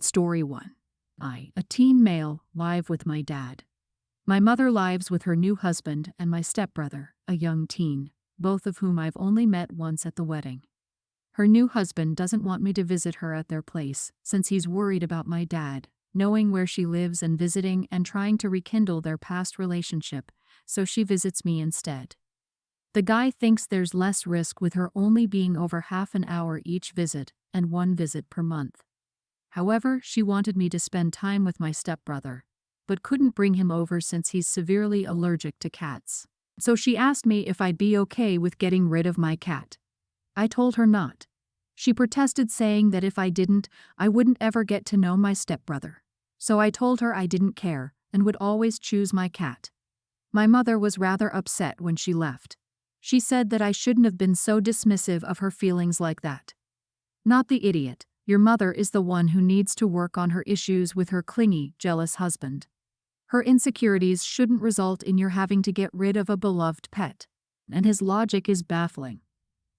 Story 1. A teen male, live with my dad. My mother lives with her new husband and my stepbrother, a young teen, both of whom I've only met once at the wedding. Her new husband doesn't want me to visit her at their place, since he's worried about my dad, knowing where she lives and visiting and trying to rekindle their past relationship, so she visits me instead. The guy thinks there's less risk with her only being over half an hour each visit and one visit per month. However, she wanted me to spend time with my stepbrother, but couldn't bring him over since he's severely allergic to cats. So she asked me if I'd be okay with getting rid of my cat. I told her not. She protested, saying that if I didn't, I wouldn't ever get to know my stepbrother. So I told her I didn't care and would always choose my cat. My mother was rather upset when she left. She said that I shouldn't have been so dismissive of her feelings like that. Not the idiot. Your mother is the one who needs to work on her issues with her clingy, jealous husband. Her insecurities shouldn't result in your having to get rid of a beloved pet. And his logic is baffling.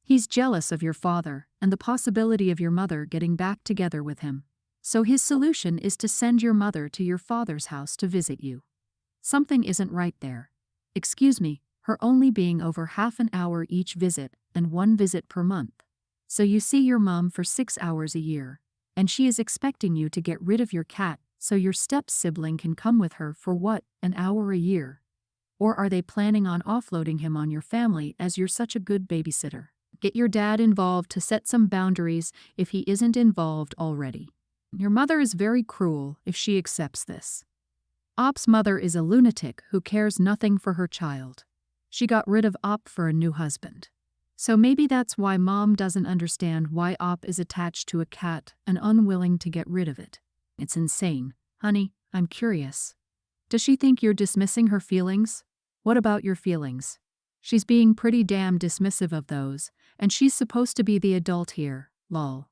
He's jealous of your father and the possibility of your mother getting back together with him. So his solution is to send your mother to your father's house to visit you. Something isn't right there. Excuse me, her only being over half an hour each visit and one visit per month. So you see your mom for 6 hours a year, and she is expecting you to get rid of your cat so your step-sibling can come with her for what, an hour a year? Or are they planning on offloading him on your family as you're such a good babysitter? Get your dad involved to set some boundaries if he isn't involved already. Your mother is very cruel if she accepts this. Op's mother is a lunatic who cares nothing for her child. She got rid of Op for a new husband. So maybe that's why Mom doesn't understand why Op is attached to a cat and unwilling to get rid of it. It's insane. Honey, I'm curious. Does she think you're dismissing her feelings? What about your feelings? She's being pretty damn dismissive of those, and she's supposed to be the adult here, lol.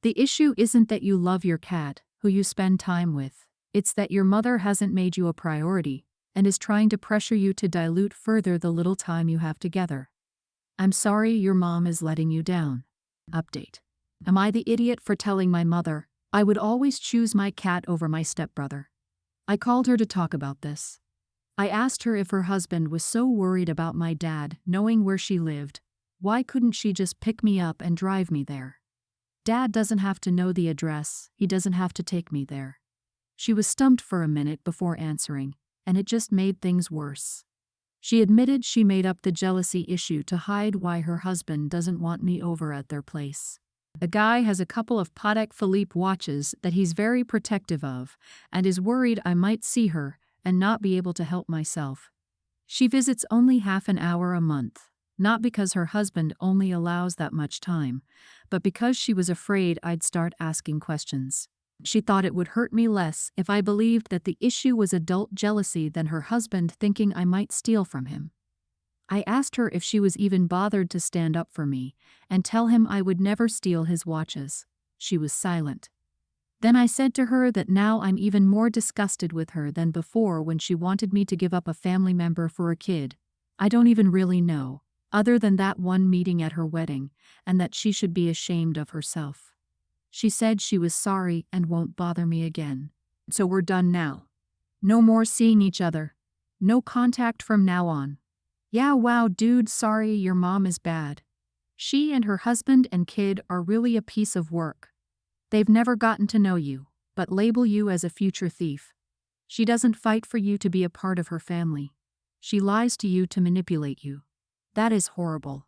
The issue isn't that you love your cat, who you spend time with. It's that your mother hasn't made you a priority and is trying to pressure you to dilute further the little time you have together. I'm sorry your mom is letting you down. Update. Am I the idiot for telling my mother I would always choose my cat over my stepbrother? I called her to talk about this. I asked her if her husband was so worried about my dad knowing where she lived, why couldn't she just pick me up and drive me there? Dad doesn't have to know the address, he doesn't have to take me there. She was stumped for a minute before answering, and it just made things worse. She admitted she made up the jealousy issue to hide why her husband doesn't want me over at their place. The guy has a couple of Patek Philippe watches that he's very protective of and is worried I might see her and not be able to help myself. She visits only half an hour a month, not because her husband only allows that much time, but because she was afraid I'd start asking questions. She thought it would hurt me less if I believed that the issue was adult jealousy than her husband thinking I might steal from him. I asked her if she was even bothered to stand up for me and tell him I would never steal his watches. She was silent. Then I said to her that now I'm even more disgusted with her than before when she wanted me to give up a family member for a kid I don't even really know, other than that one meeting at her wedding, and that she should be ashamed of herself. She said she was sorry and won't bother me again. So we're done now. No more seeing each other. No contact from now on. Yeah, wow, dude, sorry, your mom is bad. She and her husband and kid are really a piece of work. They've never gotten to know you, but label you as a future thief. She doesn't fight for you to be a part of her family. She lies to you to manipulate you. That is horrible.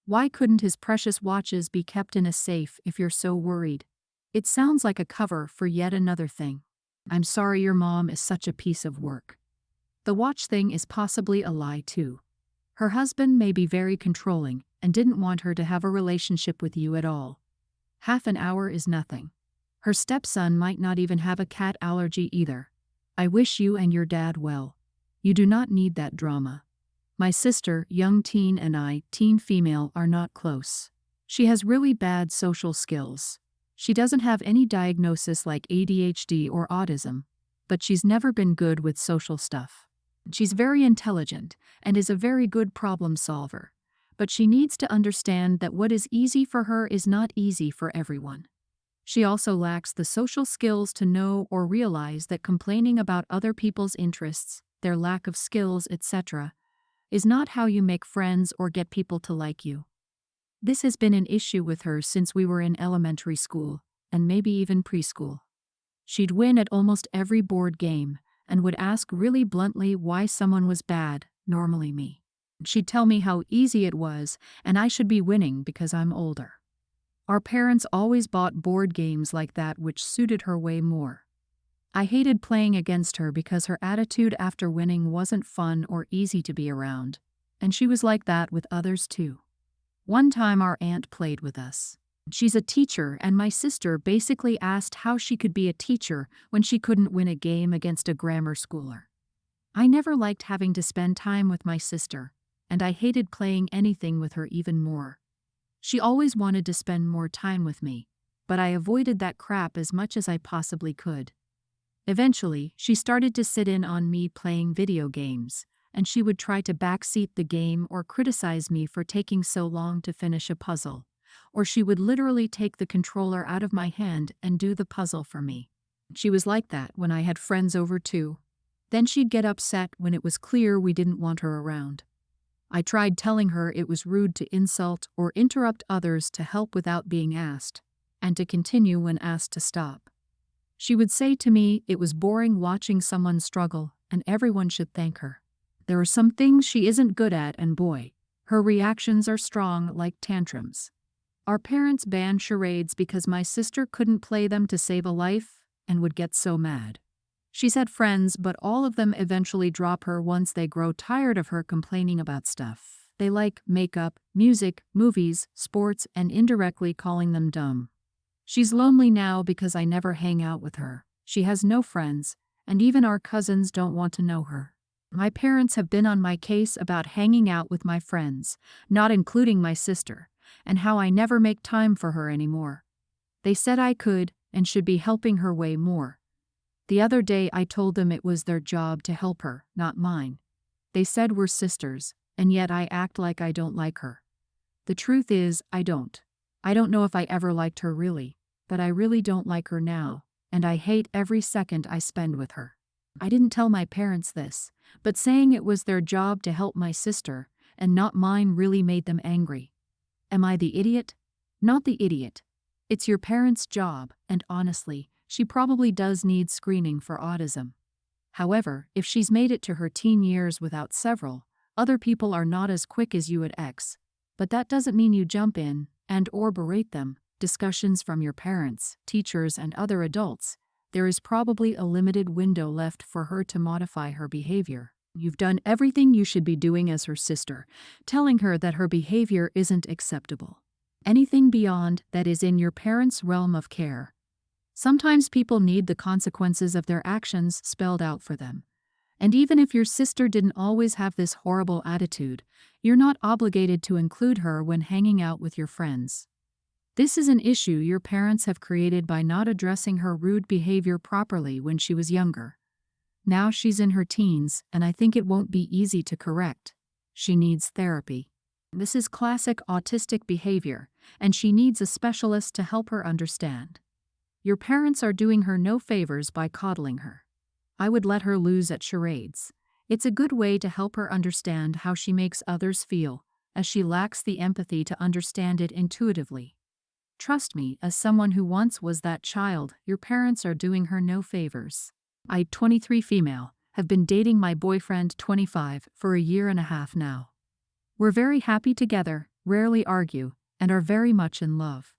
Why couldn't his precious watches be kept in a safe if you're so worried? It sounds like a cover for yet another thing. I'm sorry your mom is such a piece of work. The watch thing is possibly a lie too. Her husband may be very controlling and didn't want her to have a relationship with you at all. Half an hour is nothing. Her stepson might not even have a cat allergy either. I wish you and your dad well. You do not need that drama. My sister, young teen, and I, teen female, are not close. She has really bad social skills. She doesn't have any diagnosis like ADHD or autism, but she's never been good with social stuff. She's very intelligent and is a very good problem solver, but she needs to understand that what is easy for her is not easy for everyone. She also lacks the social skills to know or realize that complaining about other people's interests, their lack of skills, etc., is not how you make friends or get people to like you. This has been an issue with her since we were in elementary school, and maybe even preschool. She'd win at almost every board game, and would ask really bluntly why someone was bad, normally me. She'd tell me how easy it was, and I should be winning because I'm older. Our parents always bought board games like that which suited her way more. I hated playing against her because her attitude after winning wasn't fun or easy to be around, and she was like that with others too. One time our aunt played with us. She's a teacher, and my sister basically asked how she could be a teacher when she couldn't win a game against a grammar schooler. I never liked having to spend time with my sister, and I hated playing anything with her even more. She always wanted to spend more time with me, but I avoided that crap as much as I possibly could. Eventually, she started to sit in on me playing video games, and she would try to backseat the game or criticize me for taking so long to finish a puzzle, or she would literally take the controller out of my hand and do the puzzle for me. She was like that when I had friends over too. Then she'd get upset when it was clear we didn't want her around. I tried telling her it was rude to insult or interrupt others to help without being asked, and to continue when asked to stop. She would say to me it was boring watching someone struggle and everyone should thank her. There are some things she isn't good at, and boy, her reactions are strong like tantrums. Our parents banned charades because my sister couldn't play them to save a life and would get so mad. She's had friends, but all of them eventually drop her once they grow tired of her complaining about stuff. They like makeup, music, movies, sports, and indirectly calling them dumb. She's lonely now because I never hang out with her. She has no friends, and even our cousins don't want to know her. My parents have been on my case about hanging out with my friends, not including my sister, and how I never make time for her anymore. They said I could and should be helping her way more. The other day I told them it was their job to help her, not mine. They said we're sisters, and yet I act like I don't like her. The truth is, I don't. I don't know if I ever liked her really, but I really don't like her now, and I hate every second I spend with her. I didn't tell my parents this, but saying it was their job to help my sister, and not mine, really made them angry. Am I the idiot? Not the idiot. It's your parents' job, and honestly, she probably does need screening for autism. However, if she's made it to her teen years without several, other people are not as quick as you at X. But that doesn't mean you jump in and/or berate them. Discussions from your parents, teachers, and other adults. There is probably a limited window left for her to modify her behavior. You've done everything you should be doing as her sister, telling her that her behavior isn't acceptable. Anything beyond that is in your parents' realm of care. Sometimes people need the consequences of their actions spelled out for them. And even if your sister didn't always have this horrible attitude, you're not obligated to include her when hanging out with your friends. This is an issue your parents have created by not addressing her rude behavior properly when she was younger. Now she's in her teens, and I think it won't be easy to correct. She needs therapy. This is classic autistic behavior, and she needs a specialist to help her understand. Your parents are doing her no favors by coddling her. I would let her lose at charades. It's a good way to help her understand how she makes others feel, as she lacks the empathy to understand it intuitively. Trust me, as someone who once was that child, your parents are doing her no favors. I, 23 female, have been dating my boyfriend, 25, for a year and a half now. We're very happy together, rarely argue, and are very much in love.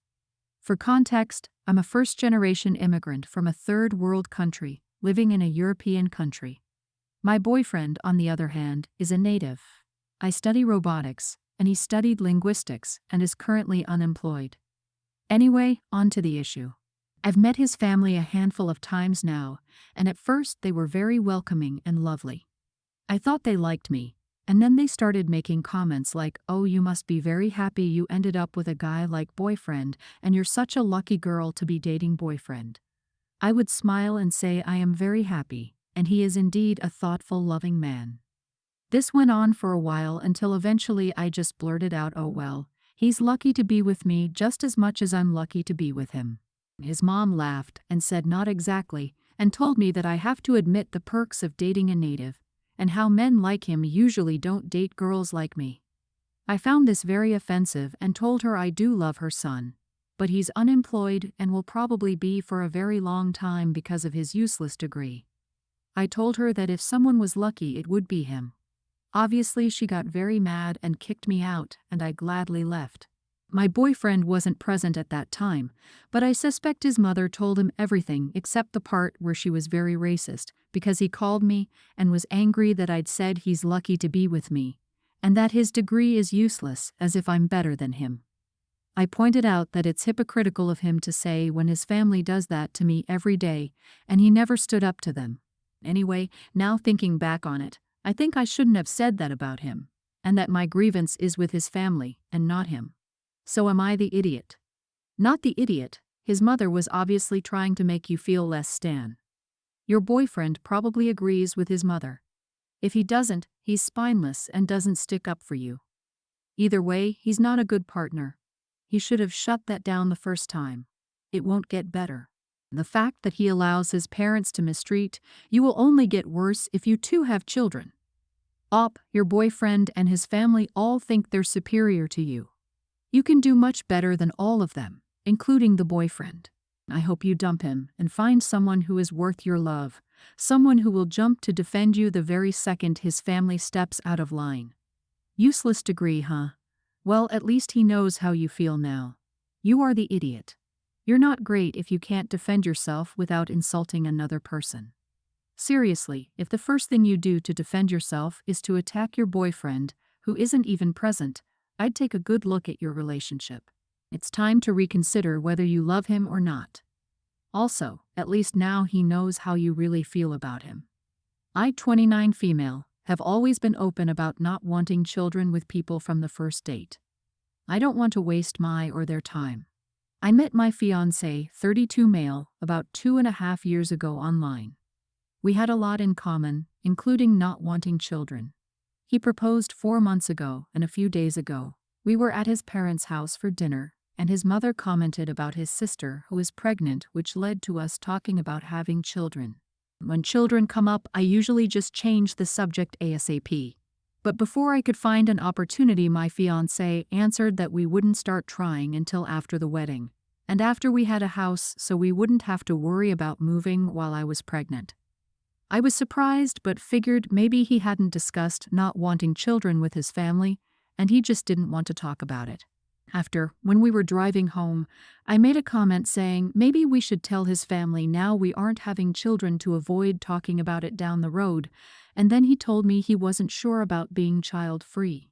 For context, I'm a first-generation immigrant from a third-world country, living in a European country. My boyfriend, on the other hand, is a native. I study robotics, and he studied linguistics and is currently unemployed. Anyway, on to the issue. I've met his family a handful of times now, and at first they were very welcoming and lovely. I thought they liked me, and then they started making comments like, "Oh, you must be very happy you ended up with a guy like boyfriend, and you're such a lucky girl to be dating boyfriend." I would smile and say I am very happy, and he is indeed a thoughtful, loving man. This went on for a while until eventually I just blurted out, "Oh well, he's lucky to be with me just as much as I'm lucky to be with him." His mom laughed and said not exactly, and told me that I have to admit the perks of dating a native, and how men like him usually don't date girls like me. I found this very offensive and told her I do love her son, but he's unemployed and will probably be for a very long time because of his useless degree. I told her that if someone was lucky it would be him. Obviously she got very mad and kicked me out, and I gladly left. My boyfriend wasn't present at that time, but I suspect his mother told him everything except the part where she was very racist, because he called me and was angry that I'd said he's lucky to be with me, and that his degree is useless, as if I'm better than him. I pointed out that it's hypocritical of him to say when his family does that to me every day, and he never stood up to them. Anyway, now thinking back on it, I think I shouldn't have said that about him, and that my grievance is with his family and not him. So am I the idiot? Not the idiot. His mother was obviously trying to make you feel less Stan. Your boyfriend probably agrees with his mother. If he doesn't, he's spineless and doesn't stick up for you. Either way, he's not a good partner. He should have shut that down the first time. It won't get better. The fact that he allows his parents to mistreat you will only get worse if you too have children. Your boyfriend and his family all think they're superior to you. You can do much better than all of them, including the boyfriend. I hope you dump him and find someone who is worth your love, someone who will jump to defend you the very second his family steps out of line. Useless degree, huh? Well, at least he knows how you feel now. You are the idiot. You're not great if you can't defend yourself without insulting another person. Seriously, if the first thing you do to defend yourself is to attack your boyfriend, who isn't even present, I'd take a good look at your relationship. It's time to reconsider whether you love him or not. Also, at least now he knows how you really feel about him. I, 29 female, have always been open about not wanting children with people from the first date. I don't want to waste my or their time. I met my fiancé, 32 male, about 2.5 years ago online. We had a lot in common, including not wanting children. He proposed 4 months ago, and a few days ago, we were at his parents' house for dinner, and his mother commented about his sister who is pregnant, which led to us talking about having children. When children come up, I usually just change the subject ASAP. But before I could find an opportunity, my fiancé answered that we wouldn't start trying until after the wedding, and after we had a house so we wouldn't have to worry about moving while I was pregnant. I was surprised but figured maybe he hadn't discussed not wanting children with his family, and he just didn't want to talk about it. When we were driving home, I made a comment saying maybe we should tell his family now we aren't having children to avoid talking about it down the road, and then he told me he wasn't sure about being child-free.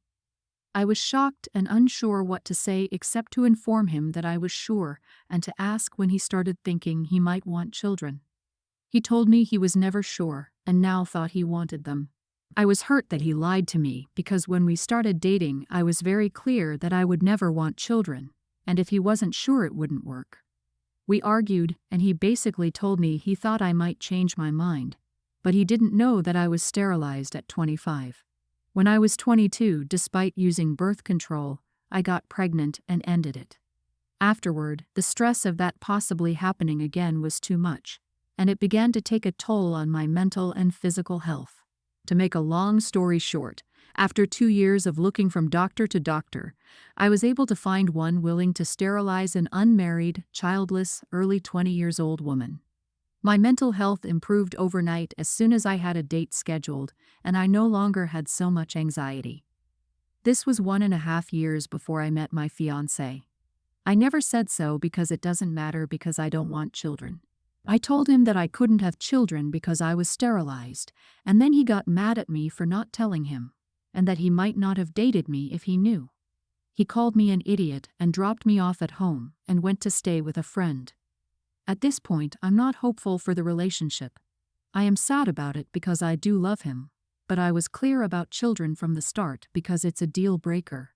I was shocked and unsure what to say except to inform him that I was sure and to ask when he started thinking he might want children. He told me he was never sure and now thought he wanted them. I was hurt that he lied to me because when we started dating I was very clear that I would never want children, and if he wasn't sure it wouldn't work. We argued and he basically told me he thought I might change my mind, but he didn't know that I was sterilized at 25. When I was 22, despite using birth control, I got pregnant and ended it. Afterward, the stress of that possibly happening again was too much, and it began to take a toll on my mental and physical health. To make a long story short, after 2 years of looking from doctor to doctor, I was able to find one willing to sterilize an unmarried, childless, early 20-years-old woman. My mental health improved overnight as soon as I had a date scheduled, and I no longer had so much anxiety. This was 1.5 years before I met my fiancé. I never said so because it doesn't matter because I don't want children. I told him that I couldn't have children because I was sterilized, and then he got mad at me for not telling him, and that he might not have dated me if he knew. He called me an idiot and dropped me off at home and went to stay with a friend. At this point, I'm not hopeful for the relationship. I am sad about it because I do love him, but I was clear about children from the start because it's a deal breaker.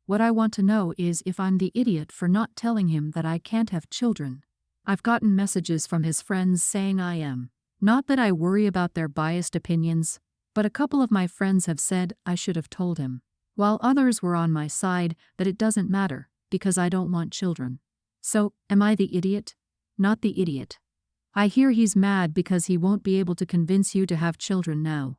What I want to know is if I'm the idiot for not telling him that I can't have children. I've gotten messages from his friends saying I am. Not that I worry about their biased opinions, but a couple of my friends have said I should have told him, while others were on my side that it doesn't matter because I don't want children. So, am I the idiot? not the idiot. I hear he's mad because he won't be able to convince you to have children now.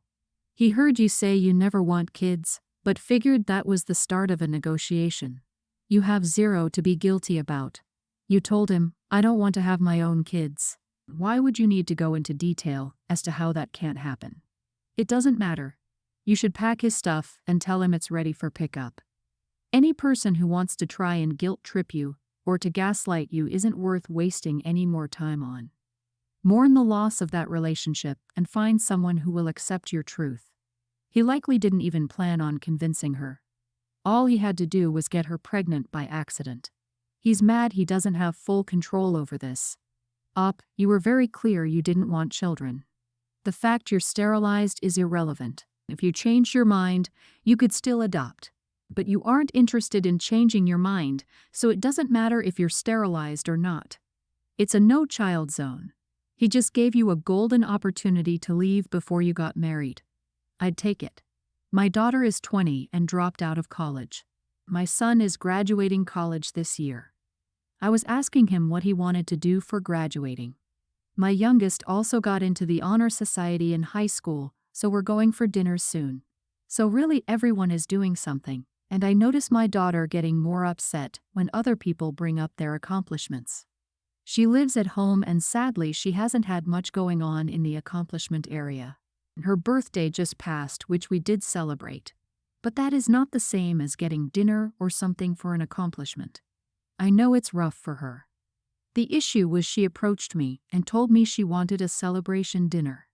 He heard you say you never want kids, but figured that was the start of a negotiation. You have zero to be guilty about. You told him, I don't want to have my own kids. Why would you need to go into detail as to how that can't happen? It doesn't matter. You should pack his stuff and tell him it's ready for pickup. Any person who wants to try and guilt trip you or to gaslight you isn't worth wasting any more time on. Mourn the loss of that relationship and find someone who will accept your truth. He likely didn't even plan on convincing her. All he had to do was get her pregnant by accident. He's mad he doesn't have full control over this. You were very clear you didn't want children. The fact you're sterilized is irrelevant. If you changed your mind, you could still adopt. But you aren't interested in changing your mind, so it doesn't matter if you're sterilized or not. It's a no-child zone. He just gave you a golden opportunity to leave before you got married. I'd take it. My daughter is 20 and dropped out of college. My son is graduating college this year. I was asking him what he wanted to do for graduating. My youngest also got into the honor society in high school, so we're going for dinner soon. So really everyone is doing something, and I notice my daughter getting more upset when other people bring up their accomplishments. She lives at home and sadly she hasn't had much going on in the accomplishment area. Her birthday just passed, which we did celebrate. But that is not the same as getting dinner or something for an accomplishment. I know it's rough for her. The issue was she approached me and told me she wanted a celebration dinner.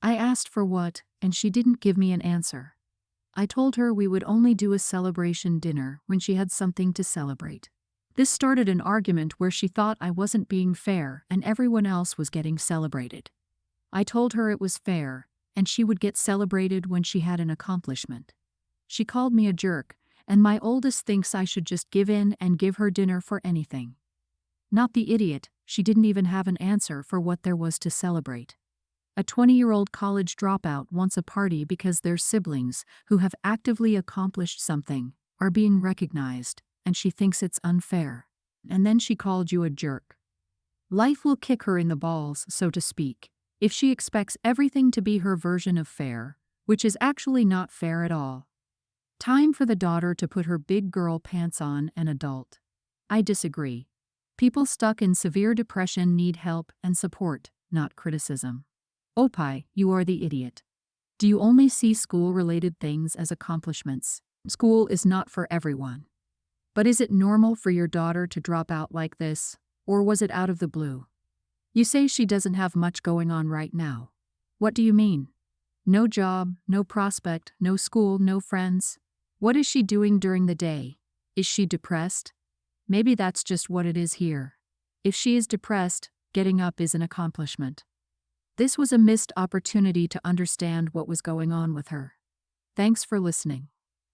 I asked for what, and she didn't give me an answer. I told her we would only do a celebration dinner when she had something to celebrate. This started an argument where she thought I wasn't being fair and everyone else was getting celebrated. I told her it was fair, and she would get celebrated when she had an accomplishment. She called me a jerk, and my oldest thinks I should just give in and give her dinner for anything. Not the idiot, she didn't even have an answer for what there was to celebrate. A 20-year-old college dropout wants a party because their siblings, who have actively accomplished something, are being recognized, and she thinks it's unfair. And then she called you a jerk. Life will kick her in the balls, so to speak, if she expects everything to be her version of fair, which is actually not fair at all. Time for the daughter to put her big girl pants on and adult. I disagree. People stuck in severe depression need help and support, not criticism. Opie, you are the idiot. Do you only see school-related things as accomplishments? School is not for everyone. But is it normal for your daughter to drop out like this, or was it out of the blue? You say she doesn't have much going on right now. What do you mean? No job, no prospect, no school, no friends. What is she doing during the day? Is she depressed? Maybe that's just what it is here. If she is depressed, getting up is an accomplishment. This was a missed opportunity to understand what was going on with her. Thanks for listening.